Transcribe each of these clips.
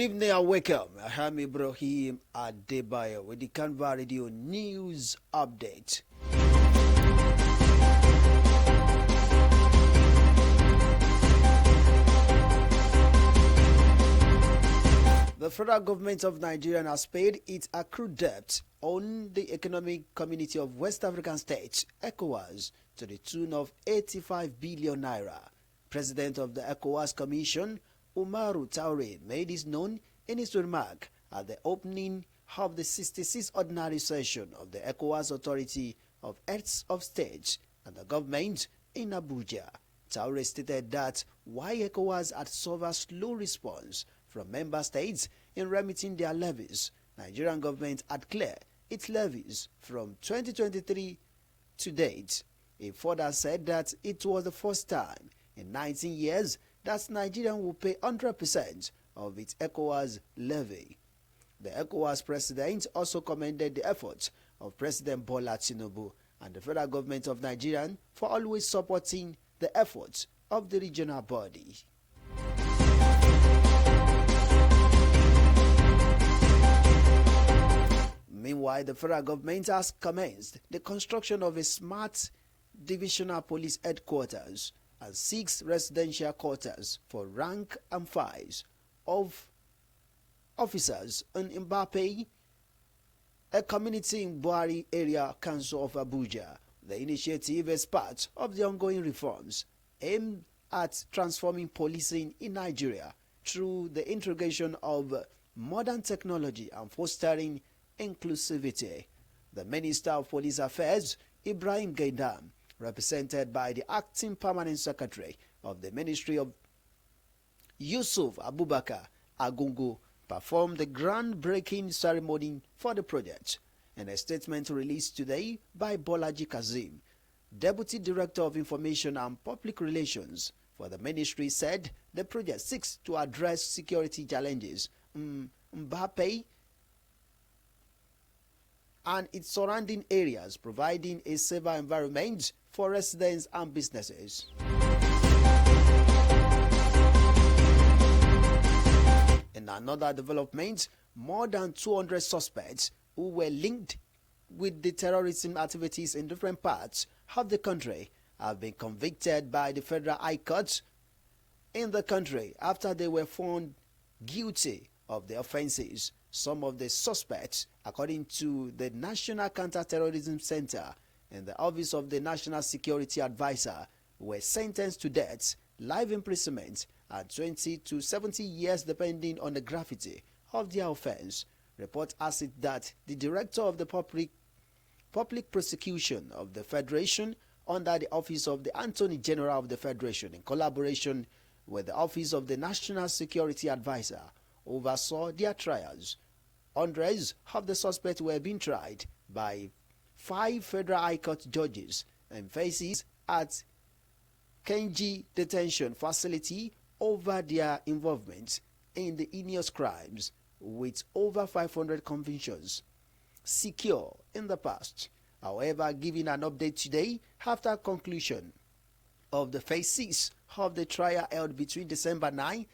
evening and welcome. I am Ibrahim Adebayo with the Carnival Radio News Update. The federal government of Nigeria has paid its accrued debt on the Economic Community of West African States, ECOWAS, to the tune of 85 billion naira. President of the ECOWAS Commission, Umaru Taure, made this known in his remark at the opening of the 66th Ordinary Session of the ECOWAS Authority of Heads of States and the Government in Abuja. Taure stated that while ECOWAS had suffered slow response from member states in remitting their levies, Nigerian government had cleared its levies from 2023 to date. He further said that it was the first time in 19 years that Nigeria will pay 100% of its ECOWAS levy. The ECOWAS president also commended the efforts of President Bola Tinubu and the federal government of Nigeria for always supporting the efforts of the regional body. Meanwhile, the federal government has commenced the construction of a smart divisional police headquarters and 6 residential quarters for rank and files of officers in Mbappe, a community in Buhari area council of Abuja. The initiative is part of the ongoing reforms aimed at transforming policing in Nigeria through the integration of modern technology and fostering inclusivity. The Minister of Police Affairs, Ibrahim Gaidam, represented by the Acting Permanent Secretary of the Ministry of Yusuf Abubakar Agungu, performed the groundbreaking ceremony for the project. In a statement released today by Bolaji Kazim, Deputy Director of Information and Public Relations for the ministry, said the project seeks to address security challenges Mbappe and its surrounding areas, providing a safer environment for residents and businesses. In another development, more than 200 suspects who were linked with the terrorism activities in different parts of the country have been convicted by the Federal High Court in the country after they were found guilty of the offenses. Some of the suspects, according to the National Counter-Terrorism Center and the Office of the National Security Advisor, were sentenced to death, life imprisonment, and 20 to 70 years depending on the gravity of their offense. Report has it that the Director of the Public Prosecution of the Federation, under the Office of the Attorney General of the Federation, in collaboration with the Office of the National Security Advisor, oversaw their trials. Hundreds of the suspects were being tried by 5 Federal High Court judges and faces at Kenji Detention Facility over their involvement in the heinous crimes, with over 500 convictions secure in the past. However, giving an update today after conclusion of the phase 6 of the trial held between December 9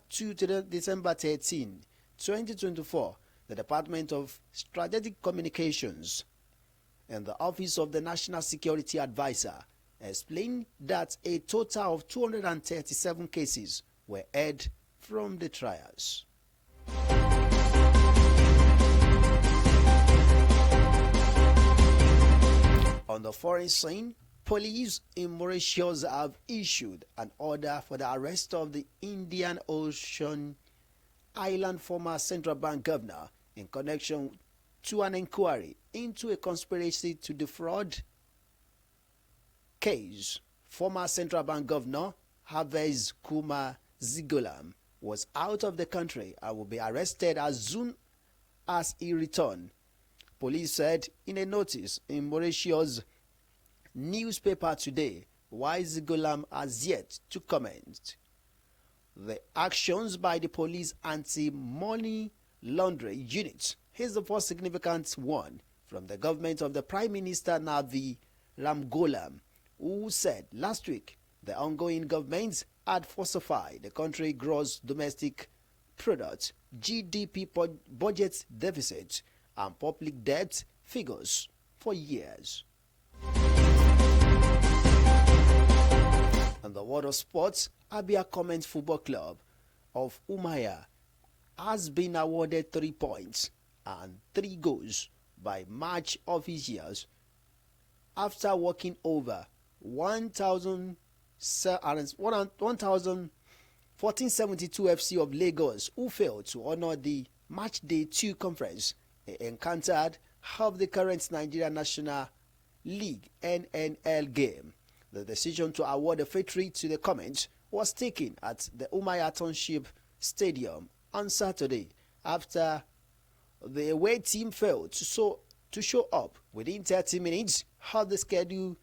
to December 13, 2024, the Department of Strategic Communications and the Office of the National Security Advisor explained that a total of 237 cases were heard from the trials. On the foreign scene, police in Mauritius have issued an order for the arrest of the Indian Ocean Island former central bank governor in connection to an inquiry into a conspiracy to defraud case. Former central bank governor Havez Kumar Zigolam was out of the country and will be arrested as soon as he returned, police said in a notice in Mauritius newspaper today, while Zigolam has yet to comment. The actions by the police anti-money laundering unit is the first significant one from the government of the Prime Minister Navi Ramgoolam, who said last week the ongoing government had falsified the country's gross domestic product GDP budget deficit and public debt figures for years. In the world of sports, Abia Comment Football Club of Umuahia has been awarded 3 points and 3 goals by match officials after walking over 1472 FC of Lagos, who failed to honor the Match Day 2 conference encountered of the current Nigeria National League NNL game. The decision to award a victory to the Comment was taken at the Umuahia Township Stadium on Saturday after the away team failed to show up within 30 minutes of the scheduled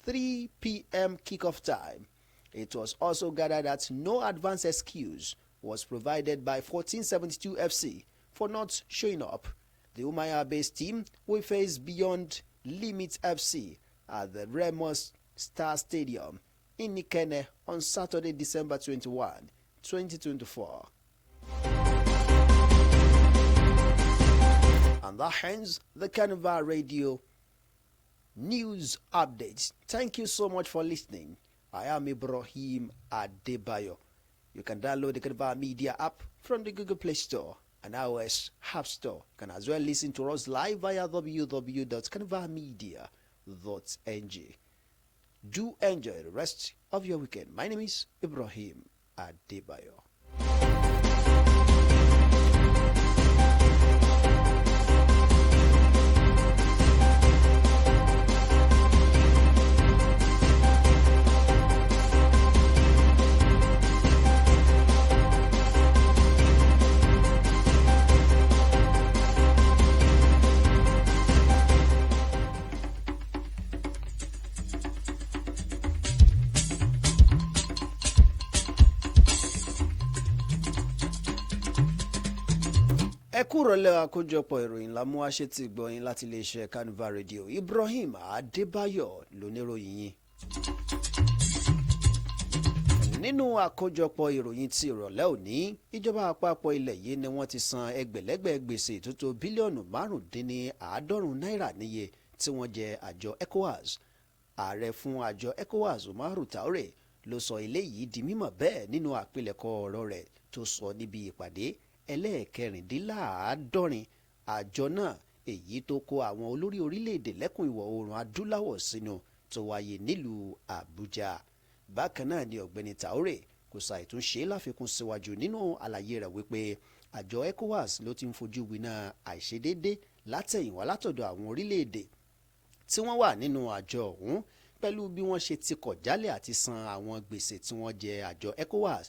3 p.m. kickoff time. It was also gathered that no advance excuse was provided by 1472 FC for not showing up. The Umuahia-based team will face Beyond Limit FC at the Remus Star Stadium in Ikenne on Saturday, December 21, 2024. And that ends the Carnival Radio News Updates. Thank you so much for listening. I am Iroyin Adebayo. You can download the Carnival Media app from the Google Play Store and iOS App Store. You can as well listen to us live via www.carnivalmedia.ng. Do enjoy the rest of your weekend. My name is Iroyin Adebayo. Ẹ kúrọ̀lẹ́ àkójọpọ̀ ìròyìn la mú aṣetì gbọ̀yìn láti iléeṣẹ́ Carnival Radio. Iroyin Adebayo lóníròyìn yín. Nínú àkójọpọ̀ ìròyìn ti ìrọ̀lẹ́ òní, ìjọba àpapọ̀ ilẹ̀ yìí ni wọ́n ti san ẹgbẹ̀lẹ́gbẹ̀ gbèsè tó tó bílíọ̀nù 95 náírà níye tí wọ́n jẹ àjọ ECOWAS. Ààrẹ fún àjọ ECOWAS Umaru Taure ló sọ eléyìí di mímọ̀ bẹ́ẹ̀ nínú àpilẹ̀kọ ọ̀rọ̀ rẹ̀ tó sọ níbi ìpàdé ẹlẹ́ẹ̀kẹrìndínláàádọ́rin àjọ náà, èyí tó kó àwọn olórí orílẹ̀-èdè lẹ́kùn ìwọ̀ oòrùn adúláwọ̀ sínú, tó wáyé nílùú Àbújá. Bákan náà ni ọ̀gbẹ́ni Taure kò ṣàìtúnṣe láfikún síwájú nínú àlàyé rẹ̀ wípé àjọ ECOWAS ló ti ń fojú winá àìṣedéédé látẹ̀yìnwá látọ̀dọ̀ àwọn orílẹ̀-èdè tí wọ́n wà nínú àjọ ọ̀hún pẹ̀lú bí wọ́n ṣe ti kọ̀ jálẹ̀ àti san àwọn gbèsè tí wọ́n jẹ àjọ ECOWAS,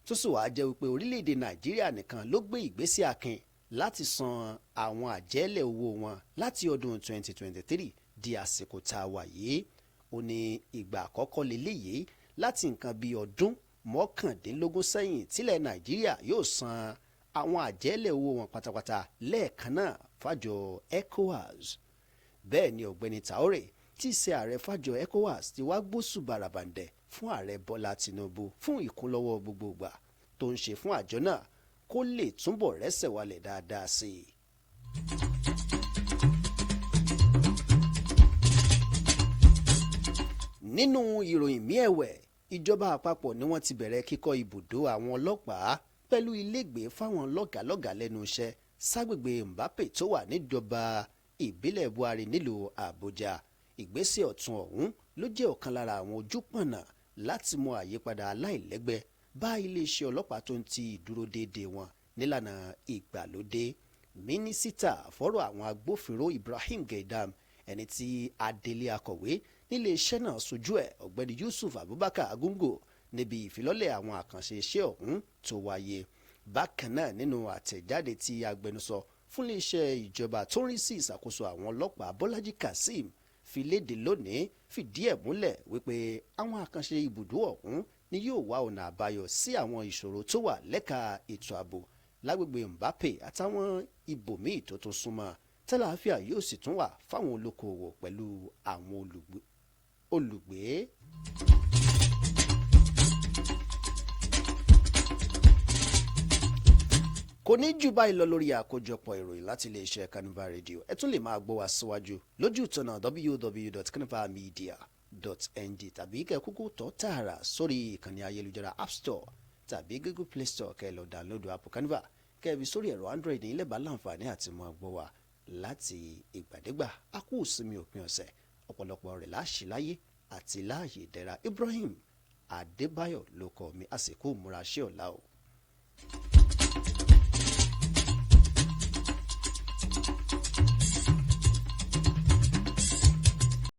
tó sì wá jẹ́ wípé orílẹ̀-èdè Nàìjíríà nìkan ló gbé ìgbésẹ̀ akin láti san àwọn àjẹ́lẹ̀ owó wọn láti ọdún 2023 di àsìkò tá a wà yìí. Ó ní ìgbà àkọ́kọ́ lélẹ́yìí láti nǹkan bíi ọdún 19 sẹ́yìn tílẹ̀ Nàìjíríà yóò san àwọn àjẹ́lẹ̀ owó wọn pátápátá lẹ́ẹ̀kan náà fàjọ ECOWAS. Bẹ́ẹ̀ ni ọ̀gbẹ́ni Taure tí í ṣe ààrẹ fàjọ ECOWAS ti wá gbóṣù bàràbàǹdẹ̀ fún ààrẹ Bọ́lá Tinubu fún ìkúnlọ́wọ́ gbogbogbà tó ń ṣe fún àjọ náà kó lè túbọ̀ rẹ́sẹ̀ walẹ̀ dáadáa sí i. Nínú ìròyìn míì ẹ̀wẹ̀, ìjọba àpapọ̀ ni wọ́n ti bẹ̀rẹ̀ kíkọ́ ibùdó àwọn ọlọ́pàá pẹ̀lú ilégbèé fáwọn lọ́gàálọ́gàá lẹ́nu iṣẹ́ ságbègbè Mbappe tó wà níjọba ìbílẹ̀ Buhari nílùú Àbújá. Ìgbésẹ̀ ọ̀tun ọ̀hún ló jẹ́ ọ̀kan lára àwọn ojúpọ̀nà láti mú àyípadà aláìlẹ́gbẹ́ bá iléeṣẹ́ ọlọ́pàá tó ń ti ìdúró déédéé wọn nílànà ìgbàlódé. Mínísítà fọ́rọ̀ àwọn agbófinró Ibrahim Gaidam, ẹni tí adelé akọ̀wé nílé iṣẹ́ náà sojú ẹ̀ ọ̀gbẹ́ni Yusuf Abubakar Agungo níbi ìfilọ́lẹ̀ àwọn àkànṣe iṣẹ́ ọ̀hún tó wáyé. Bákan náà nínú àtẹ̀jáde tí agbẹnusọ fún iléeṣẹ́ ìjọba tó ń rí sí ìṣàkóso àwọn ọlọ́pàá Bọ́lájí Kazeem fi léde lónìí fìdí ẹ̀ múlẹ̀ wípé àwọn àkànṣe ibùdó ọ̀hún ni yóò wá ọ̀nà àbáyọ sí àwọn ìṣòro tó wà lẹ́ka ètò ààbò lágbègbè Mbappe àtàwọn ibòmíì tó tún súnmọ́. Tálàáfíà yóò sì tún wà fáwọn olókoòwò pẹ̀lú àwọn olùgbé. kò ní jù báyìí lọ lórí àkójọpọ̀ ìròyìn láti iléeṣẹ́ Carnival Radio. ẹ tún lè máa gbọ́ wa síwájú lójú ìtọ́nà www.carnivalmedia.ng tàbí kẹ́ kúkú tọ́ tààrà sórí ìkànnì ayélujára App Store tàbí Google Play Store kẹ́ lọ download app Carnival kẹ́ fi sórí ẹ̀rọ Android ní ilẹ̀ bá láǹfààní àti máa gbọ́ wa láti ìgbàdégbà. A kú ìsinmi òpin ọ̀sẹ̀ ọ̀pọ̀lọpọ̀ rẹ̀ láṣìláyé àti láàyè ìdẹ̀ra. Ibrahim Adébáyọ̀ ló kọ mi, àsìkò múra ṣé ọ̀la o.